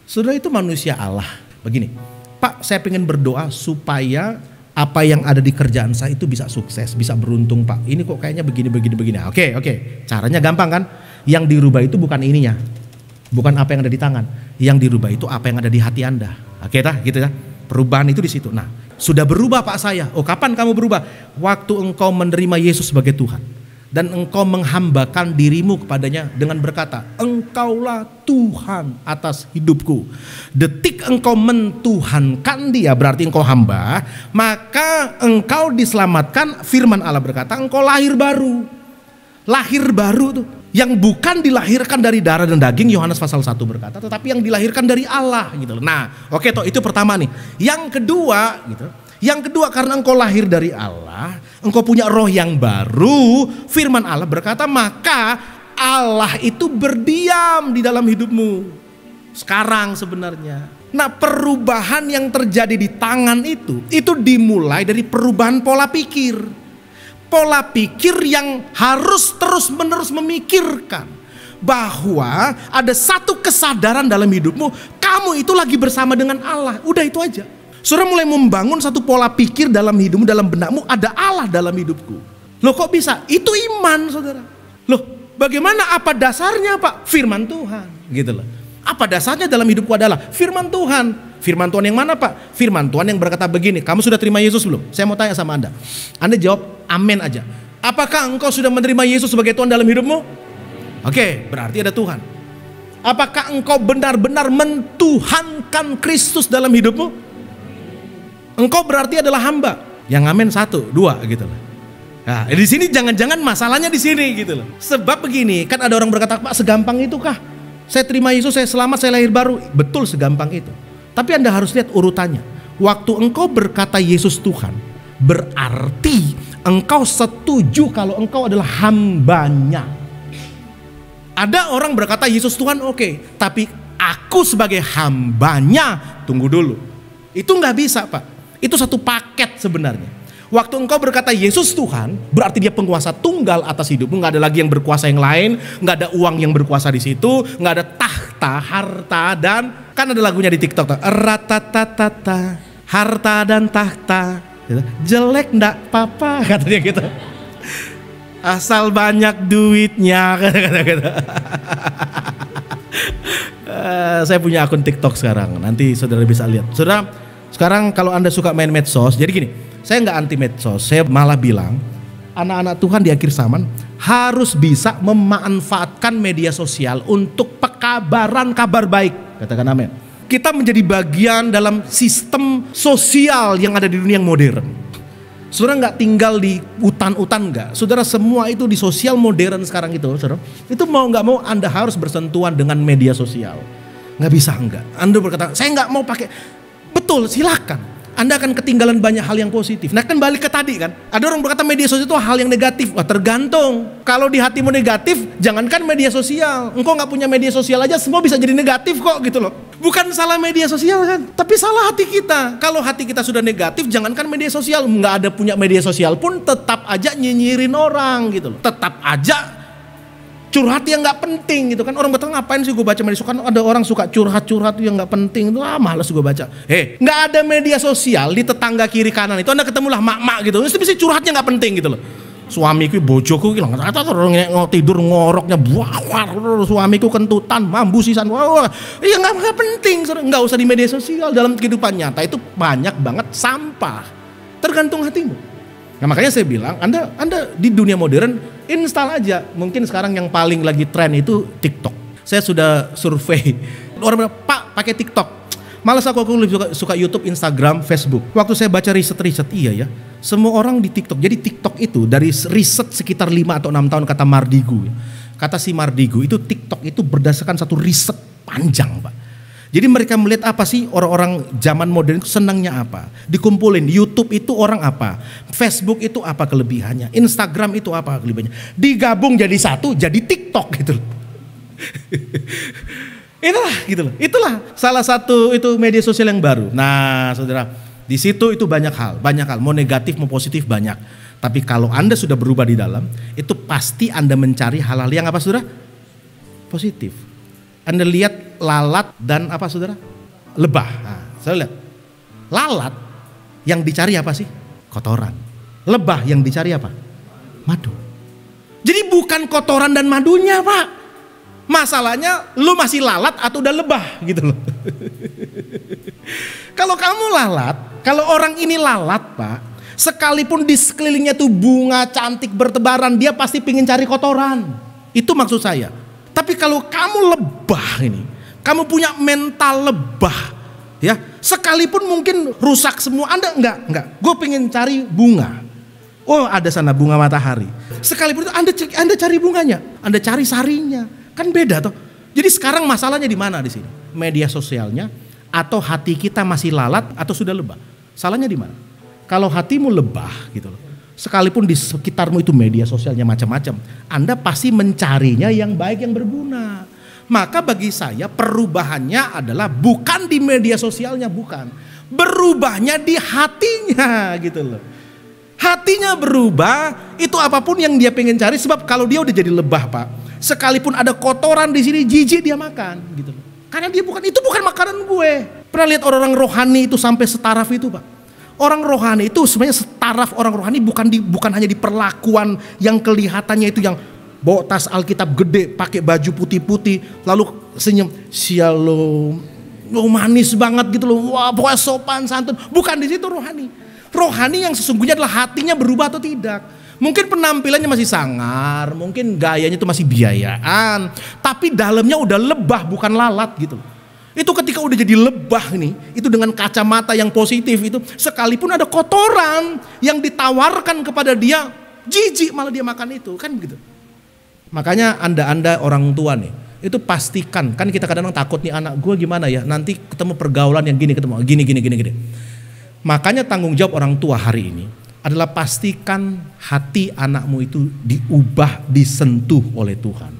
Saudara itu manusia Allah. Begini, Pak, saya pengen berdoa supaya apa yang ada di kerjaan saya itu bisa sukses, bisa beruntung Pak. Ini kok kayaknya begini. Oke. Caranya gampang kan? Yang dirubah itu bukan ininya, bukan apa yang ada di tangan. Yang dirubah itu apa yang ada di hati Anda. Oke, gitu ya. Perubahan itu di situ. Nah, sudah berubah Pak saya. Oh, kapan kamu berubah? Waktu engkau menerima Yesus sebagai Tuhan. dan engkau menghambakan dirimu kepadanya dengan berkata, engkaulah Tuhan atas hidupku. Detik engkau mentuhankan dia, berarti engkau hamba, maka engkau diselamatkan. Firman Allah berkata, engkau lahir baru. Lahir baru tuh, yang bukan dilahirkan dari darah dan daging, Yohanes pasal 1 berkata, tetapi yang dilahirkan dari Allah gitu. Nah, oke toh, itu pertama nih. Yang kedua gitu. Yang kedua, karena engkau lahir dari Allah, engkau punya roh yang baru, firman Allah berkata, maka Allah itu berdiam di dalam hidupmu. Sekarang sebenarnya. Nah, perubahan yang terjadi di tangan itu dimulai dari perubahan pola pikir. Pola pikir yang harus terus-menerus memikirkan bahwa ada satu kesadaran dalam hidupmu, kamu itu lagi bersama dengan Allah. Udah itu aja. Saudara mulai membangun satu pola pikir dalam hidupmu, dalam benakmu, ada Allah dalam hidupku. Loh kok bisa? Itu iman, saudara. Loh bagaimana, apa dasarnya Pak? Firman Tuhan gitu loh. Apa dasarnya dalam hidupku adalah firman Tuhan. Firman Tuhan yang mana Pak? Firman Tuhan yang berkata begini, kamu sudah terima Yesus belum? Saya mau tanya sama Anda. Anda jawab amin aja. Apakah engkau sudah menerima Yesus sebagai Tuhan dalam hidupmu? Oke, berarti ada Tuhan. Apakah engkau benar-benar mentuhankan Kristus dalam hidupmu? Engkau berarti adalah hamba. Yang amin 1, 2 gitu loh. Nah, di sini jangan-jangan masalahnya di sini gitu loh. Sebab begini, kan ada orang berkata, Pak, segampang itu kah? Saya terima Yesus, saya selamat, saya lahir baru. Betul, segampang itu. Tapi Anda harus lihat urutannya. Waktu engkau berkata Yesus Tuhan, berarti engkau setuju kalau engkau adalah hambanya. Ada orang berkata Yesus Tuhan, oke, tapi aku sebagai hambanya, tunggu dulu. Itu nggak bisa Pak. Itu satu paket sebenarnya. Waktu engkau berkata Yesus Tuhan, berarti dia penguasa tunggal atas hidupmu. Nggak ada lagi yang berkuasa yang lain, nggak ada uang yang berkuasa di situ, nggak ada tahta, harta, dan kan ada lagunya di TikTok, ratatatata, harta dan tahta, jelek ndak papa, katanya gitu. Asal banyak duitnya, kata-kata. Saya punya akun TikTok sekarang, nanti saudara bisa lihat. Saudara, sekarang kalau Anda suka main medsos, jadi gini, saya nggak anti medsos, saya malah bilang anak-anak Tuhan di akhir zaman harus bisa memanfaatkan media sosial untuk pekabaran kabar baik. Katakan amin. Kita menjadi bagian dalam sistem sosial yang ada di dunia yang modern. Saudara nggak tinggal di hutan-hutan nggak. Saudara semua itu di sosial modern sekarang itu. Saudara, itu mau nggak mau Anda harus bersentuhan dengan media sosial. Nggak bisa enggak. Anda berkata, saya nggak mau pakai. Betul, silakan. Anda akan ketinggalan banyak hal yang positif. Nah kan balik ke tadi kan. Ada orang berkata media sosial itu hal yang negatif. Wah tergantung. Kalau di hatimu negatif, jangankan media sosial. Engkau nggak punya media sosial aja semua bisa jadi negatif kok gitu loh. Bukan salah media sosial kan. Tapi salah hati kita. Kalau hati kita sudah negatif, jangankan media sosial. Nggak ada punya media sosial pun tetap aja nyinyirin orang gitu loh. Tetap aja curhat yang nggak penting gitu kan. Orang bertanya ngapain sih gue baca media sosial, kan ada orang suka curhat-curhat yang nggak penting itu, malas gue baca. Nggak ada media sosial di tetangga kiri kanan itu Anda ketemulah mak-mak gitu, itu bisa curhatnya nggak penting gitu loh. Suamiku, bojoku hilang, tidur ngoroknya buah, suamiku kentutan, mambu sisan, ya nggak penting, nggak usah di media sosial. Dalam kehidupan nyata itu banyak banget sampah, tergantung hatimu. Nah makanya saya bilang, Anda di dunia modern install aja. Mungkin sekarang yang paling lagi tren itu TikTok. Saya sudah survei. Orang bilang, Pak pakai TikTok. Malas aku lebih suka YouTube, Instagram, Facebook. Waktu saya baca riset, iya ya. Semua orang di TikTok. Jadi TikTok itu dari riset sekitar 5 atau 6 tahun, kata Mardigu. Kata si Mardigu itu TikTok itu berdasarkan satu riset panjang Pak. Jadi mereka melihat apa sih orang-orang zaman modern itu senangnya apa. Dikumpulin, YouTube itu orang apa. Facebook itu apa kelebihannya. Instagram itu apa kelebihannya. Digabung jadi satu, jadi TikTok gitu loh. Itulah gitu loh. Itulah salah satu itu media sosial yang baru. Nah saudara, di situ itu banyak hal. Mau negatif mau positif banyak. Tapi kalau Anda sudah berubah di dalam, itu pasti Anda mencari hal-hal yang apa saudara? Positif. Anda lihat lalat dan apa saudara? Lebah. Nah, saya lihat lalat yang dicari apa sih? Kotoran. Lebah yang dicari apa? Madu. Jadi bukan kotoran dan madunya Pak. Masalahnya lu masih lalat atau udah lebah gitu loh. Kalau kamu lalat, kalau orang ini lalat Pak, Sekalipun di sekelilingnya tuh bunga cantik bertebaran, dia pasti pingin cari kotoran. Itu maksud saya. Tapi kalau kamu lebah ini, kamu punya mental lebah, ya, sekalipun mungkin rusak semua, Anda enggak. Gue pengen cari bunga. Oh, ada sana bunga matahari. Sekalipun itu Anda cari bunganya, Anda cari sarinya, kan beda toh. Jadi sekarang masalahnya di mana di sini? Media sosialnya atau hati kita masih lalat atau sudah lebah? Salahnya di mana? Kalau hatimu lebah gitu loh. Sekalipun di sekitarmu itu media sosialnya macam-macam, Anda pasti mencarinya yang baik, yang berguna. Maka bagi saya perubahannya adalah bukan di media sosialnya, bukan. Berubahnya di hatinya gitu loh. Hatinya berubah, itu apapun yang dia pengen cari. Sebab kalau dia udah jadi lebah, Pak, sekalipun ada kotoran di sini, jijik dia makan gitu loh. Karena itu bukan makanan gue. Pernah lihat orang rohani itu sampai setaraf itu, Pak? Orang rohani itu sebenarnya setaraf orang rohani bukan hanya di perlakuan yang kelihatannya itu yang bawa tas Alkitab gede, pakai baju putih-putih, lalu senyum, shalom, manis banget gitu loh, wah pokoknya sopan santun. Bukan di situ rohani. Rohani yang sesungguhnya adalah hatinya berubah atau tidak. Mungkin penampilannya masih sangar, mungkin gayanya itu masih biayaan, tapi dalamnya udah lebah bukan lalat gitu loh. Itu ketika udah jadi lebah nih, itu dengan kacamata yang positif itu, sekalipun ada kotoran yang ditawarkan kepada dia, jijik malah dia makan itu, kan begitu. Makanya anda orang tua nih, itu pastikan, kan kita kadang-kadang takut nih anak gue gimana ya, nanti ketemu pergaulan yang gini, gini. Makanya tanggung jawab orang tua hari ini adalah pastikan hati anakmu itu diubah, disentuh oleh Tuhan.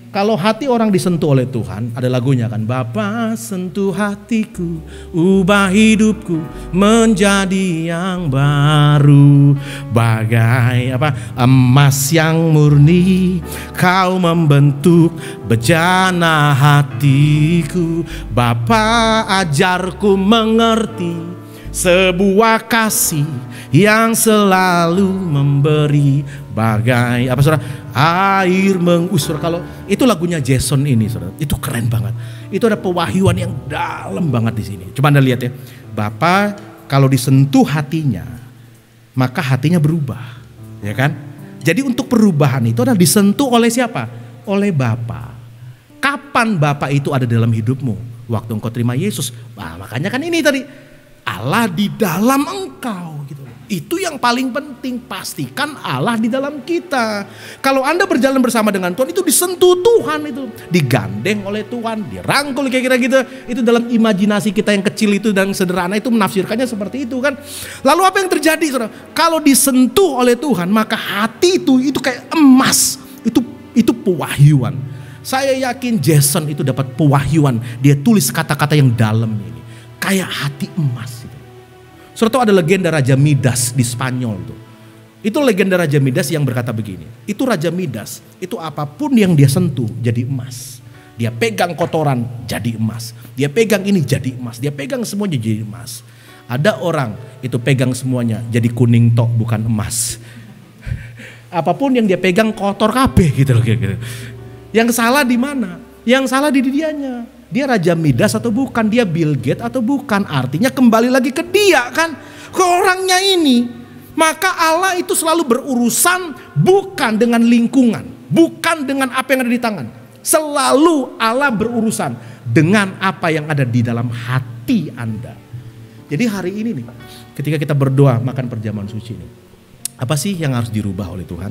Kalau hati orang disentuh oleh Tuhan, ada lagunya kan, Bapa sentuh hatiku, ubah hidupku menjadi yang baru, bagai emas yang murni, kau membentuk bejana hatiku. Bapa ajarku mengerti sebuah kasih yang selalu memberi, bagai saudara, air mengusur. Kalau itu lagunya Jason ini saudara, itu keren banget. Itu ada pewahyuan yang dalam banget di sini. Coba Anda lihat ya, Bapa kalau disentuh hatinya, maka hatinya berubah, ya kan? Jadi untuk perubahan itu adalah disentuh oleh siapa? Oleh Bapa. Kapan Bapa itu ada dalam hidupmu? Waktu engkau terima Yesus. Nah, makanya kan ini tadi, Allah di dalam engkau gitu. Itu yang paling penting, pastikan Allah di dalam kita. Kalau Anda berjalan bersama dengan Tuhan, itu disentuh Tuhan, itu digandeng oleh Tuhan, dirangkul kira-kira gitu. Itu dalam imajinasi kita yang kecil itu dan sederhana itu menafsirkannya seperti itu kan. Lalu apa yang terjadi saudara? Kalau disentuh oleh Tuhan, maka hati itu kayak emas. Itu pewahyuan. Saya yakin Jason itu dapat pewahyuan. Dia tulis kata-kata yang dalam ini, kayak hati emas. Serta ada legenda Raja Midas di Spanyol tuh. Itu legenda Raja Midas yang berkata begini. Itu Raja Midas, itu apapun yang dia sentuh jadi emas. Dia pegang kotoran jadi emas. Dia pegang ini jadi emas. Dia pegang semuanya jadi emas. Ada orang itu pegang semuanya jadi kuning tok, bukan emas. Apapun yang dia pegang kotor kabeh gitu loh kira-kira. Yang salah di mana? Yang salah di dianya. Dia Raja Midas atau bukan, dia Bill Gates atau bukan, artinya kembali lagi ke dia kan, ke orangnya ini. Maka Allah itu selalu berurusan bukan dengan lingkungan, bukan dengan apa yang ada di tangan. Selalu Allah berurusan dengan apa yang ada di dalam hati Anda. Jadi hari ini nih, ketika kita berdoa makan perjamuan suci ini, apa sih yang harus dirubah oleh Tuhan?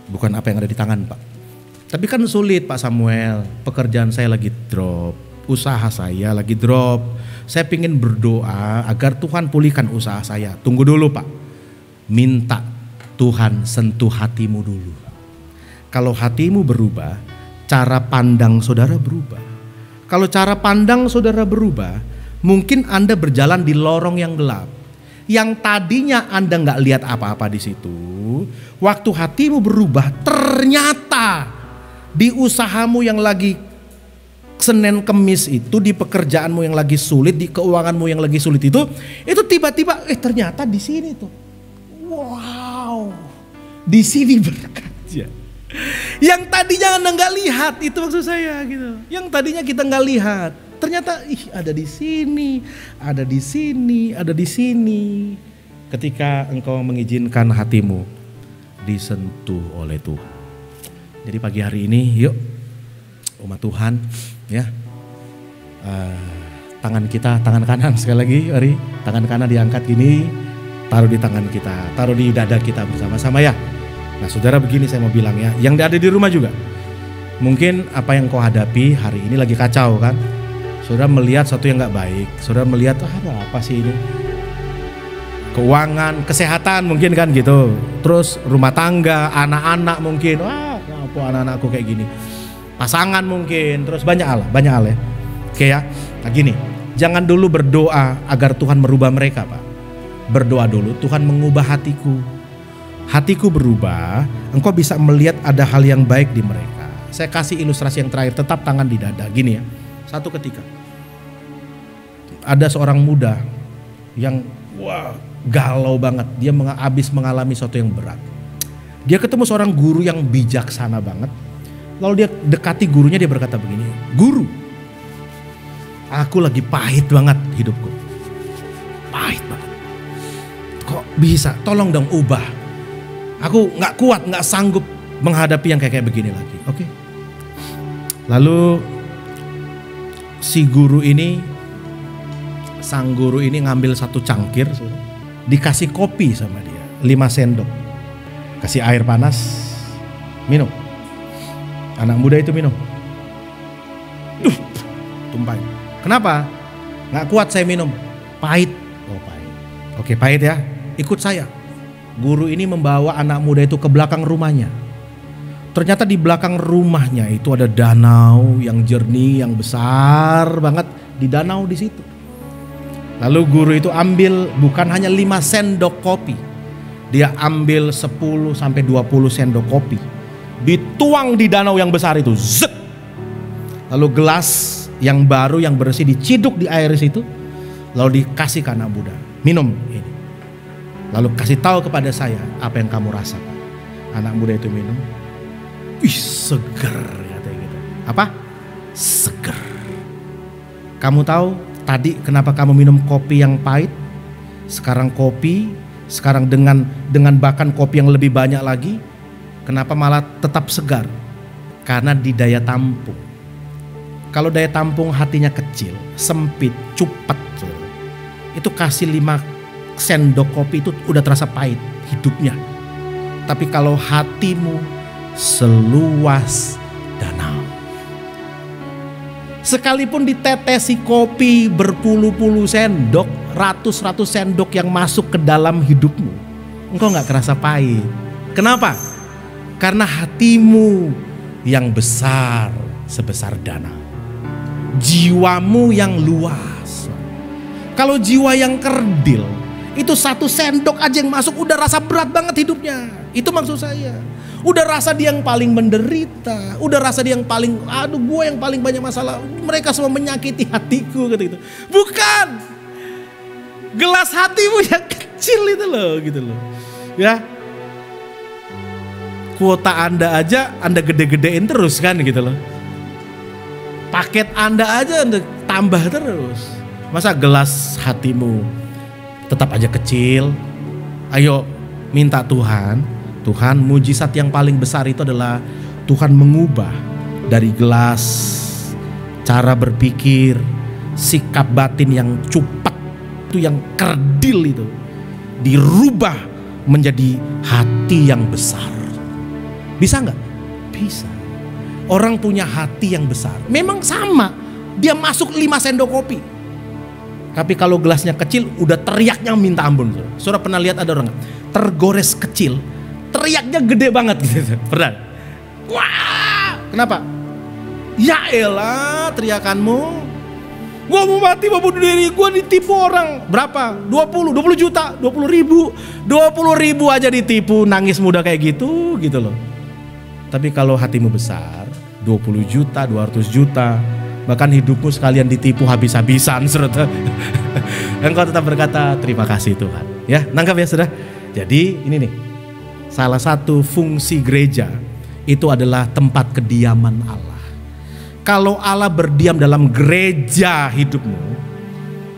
Bukan apa yang ada di tangan, Pak. Tapi kan sulit Pak Samuel, pekerjaan saya lagi drop, usaha saya lagi drop. Saya ingin berdoa agar Tuhan pulihkan usaha saya. Tunggu dulu Pak, minta Tuhan sentuh hatimu dulu. Kalau hatimu berubah, cara pandang saudara berubah. Kalau cara pandang saudara berubah, mungkin Anda berjalan di lorong yang gelap. Yang tadinya Anda nggak lihat apa-apa di situ, waktu hatimu berubah, ternyata di usahamu yang lagi Senin Kemis itu, di pekerjaanmu yang lagi sulit, di keuanganmu yang lagi sulit itu tiba-tiba ternyata di sini tuh, wow, di sini berkatnya. Yang tadinya Anda nggak lihat, itu maksud saya gitu. Yang tadinya kita nggak lihat, ternyata ada di sini, ada di sini, ada di sini. ketika engkau mengizinkan hatimu disentuh oleh Tuhan. Jadi pagi hari ini yuk umat Tuhan ya, tangan kita, tangan kanan sekali lagi, mari tangan kanan diangkat gini, taruh di tangan kita, taruh di dada kita bersama-sama ya. Nah saudara, begini saya mau bilang ya, yang ada di rumah juga, mungkin apa yang kau hadapi hari ini lagi kacau kan, saudara melihat sesuatu yang gak baik, saudara melihat ada apa sih ini, keuangan, kesehatan mungkin kan gitu, terus rumah tangga, anak-anak mungkin, wah apa anak-anakku kayak gini, pasangan mungkin, terus banyak hal ya. Oke ya, nah gini, jangan dulu berdoa agar Tuhan merubah mereka Pak. Berdoa dulu, Tuhan mengubah hatiku. Hatiku berubah, engkau bisa melihat ada hal yang baik di mereka. Saya kasih ilustrasi yang terakhir, tetap tangan di dada. Gini ya, satu ketika ada seorang muda yang wah galau banget. Dia habis mengalami sesuatu yang berat. Dia ketemu seorang guru yang bijaksana banget. Lalu dia dekati gurunya, dia berkata begini, "Guru, aku lagi pahit banget hidupku. Pahit banget. Kok bisa? Tolong dong ubah. Aku gak kuat, gak sanggup menghadapi yang kayak begini lagi." Oke. Lalu sang guru ini ngambil satu cangkir, dikasih kopi sama dia, 5 sendok. Kasih air panas, minum. Anak muda itu minum. Tumpahin. Kenapa? Gak kuat saya minum. Pahit. Oh pahit. Oke pahit ya. Ikut saya. Guru ini membawa anak muda itu ke belakang rumahnya. Ternyata di belakang rumahnya itu ada danau yang jernih, yang besar banget. Di danau di situ. Lalu guru itu ambil bukan hanya 5 sendok kopi. Dia ambil 10 sampai 20 sendok kopi. Dituang di danau yang besar itu. Zet. Lalu gelas yang baru yang bersih diciduk di air situ, lalu dikasih ke anak muda, minum ini. Lalu kasih tahu kepada saya apa yang kamu rasakan. Anak muda itu minum, ih seger katanya gitu. Apa? Seger. Kamu tahu tadi kenapa kamu minum kopi yang pahit? Sekarang dengan bahkan kopi yang lebih banyak lagi, kenapa malah tetap segar? Karena di daya tampung. Kalau daya tampung hatinya kecil, sempit, cupat, itu kasih 5 sendok kopi itu udah terasa pahit hidupnya. Tapi kalau hatimu seluas danau, sekalipun ditetesi kopi berpuluh-puluh sendok, ratus-ratus sendok yang masuk ke dalam hidupmu, engkau gak kerasa pahit. Kenapa? Karena hatimu yang besar sebesar danau. Jiwamu yang luas. Kalau jiwa yang kerdil, itu 1 sendok aja yang masuk udah rasa berat banget hidupnya. Itu maksud saya. Udah rasa dia yang paling menderita. Udah rasa dia yang paling, aduh gue yang paling banyak masalah. Mereka semua menyakiti hatiku gitu. Bukan. Gelas hatimu yang kecil itu loh gitu loh. Ya. Kuota Anda aja Anda gede-gedein terus kan gitu loh. Paket Anda aja Anda tambah terus. Masa gelas hatimu tetap aja kecil? Ayo minta Tuhan. Tuhan, mujizat yang paling besar itu adalah Tuhan mengubah dari gelas, cara berpikir, sikap batin yang cupat itu, yang kerdil itu, dirubah menjadi hati yang besar. Bisa nggak? Bisa. Orang punya hati yang besar. Memang sama. Dia masuk 5 sendok kopi. Tapi kalau gelasnya kecil, udah teriaknya minta ampun. Saudara pernah lihat ada orang tergores kecil, teriaknya gede banget gitu. Pernah? Wah! Kenapa? Ya elah teriakanmu. Gua mau mati, mau bunuh diri, gua ditipu orang. Berapa? 20 juta, 20 ribu. 20 ribu aja ditipu, nangis muda kayak gitu loh. Tapi kalau hatimu besar, 20 juta, 200 juta, bahkan hidupmu sekalian ditipu habis-habisan, saudara. Engkau tetap berkata, terima kasih Tuhan. Ya, nangkap ya saudara. Jadi ini nih, salah satu fungsi gereja itu adalah tempat kediaman Allah. Kalau Allah berdiam dalam gereja hidupmu,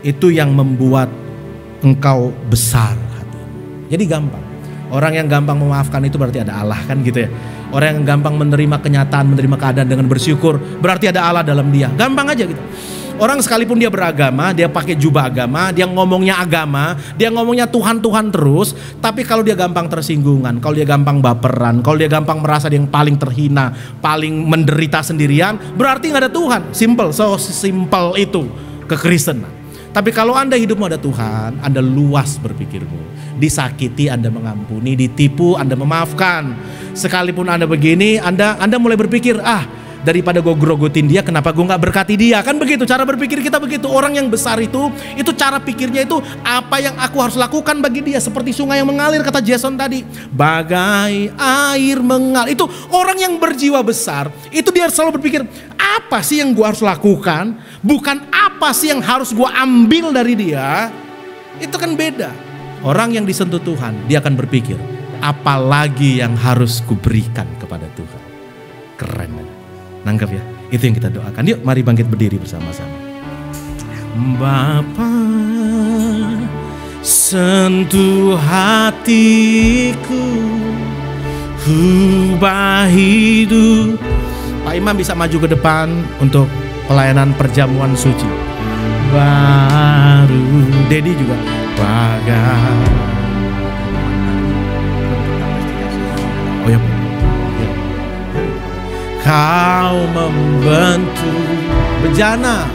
itu yang membuat engkau besar hatimu. Jadi gampang. Orang yang gampang memaafkan itu berarti ada Allah kan gitu ya. Orang yang gampang menerima kenyataan, menerima keadaan dengan bersyukur, berarti ada Allah dalam dia. Gampang aja gitu. Orang sekalipun dia beragama, dia pakai jubah agama, dia ngomongnya agama, dia ngomongnya Tuhan-Tuhan terus, tapi kalau dia gampang tersinggungan, kalau dia gampang baperan, kalau dia gampang merasa dia yang paling terhina, paling menderita sendirian, berarti nggak ada Tuhan. Simple, so simple itu kekristenan. Tapi kalau Anda hidupmu ada Tuhan, Anda luas berpikirmu. Disakiti Anda mengampuni, ditipu Anda memaafkan. Sekalipun Anda begini, Anda mulai berpikir, daripada gue grogotin dia, kenapa gue gak berkati dia? Kan begitu, cara berpikir kita begitu. Orang yang besar itu cara pikirnya itu, apa yang aku harus lakukan bagi dia. Seperti sungai yang mengalir, kata Jason tadi, bagai air mengalir. Itu orang yang berjiwa besar, itu dia selalu berpikir, apa sih yang gue harus lakukan, bukan apa sih yang harus gue ambil dari dia. Itu kan beda. Orang yang disentuh Tuhan, dia akan berpikir, apalagi yang harus kuberikan kepada Tuhan. Keren. Nangkep ya? Itu yang kita doakan. Yuk mari bangkit berdiri bersama-sama. Bapa, sentuh hatiku, ubah hidup. Pak Imam bisa maju ke depan untuk pelayanan perjamuan suci. Baru Dedi juga. Bagai. Oh ya. Kau membentuk bejana.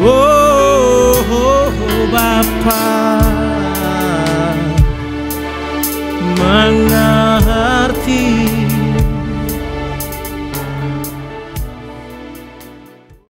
Oh.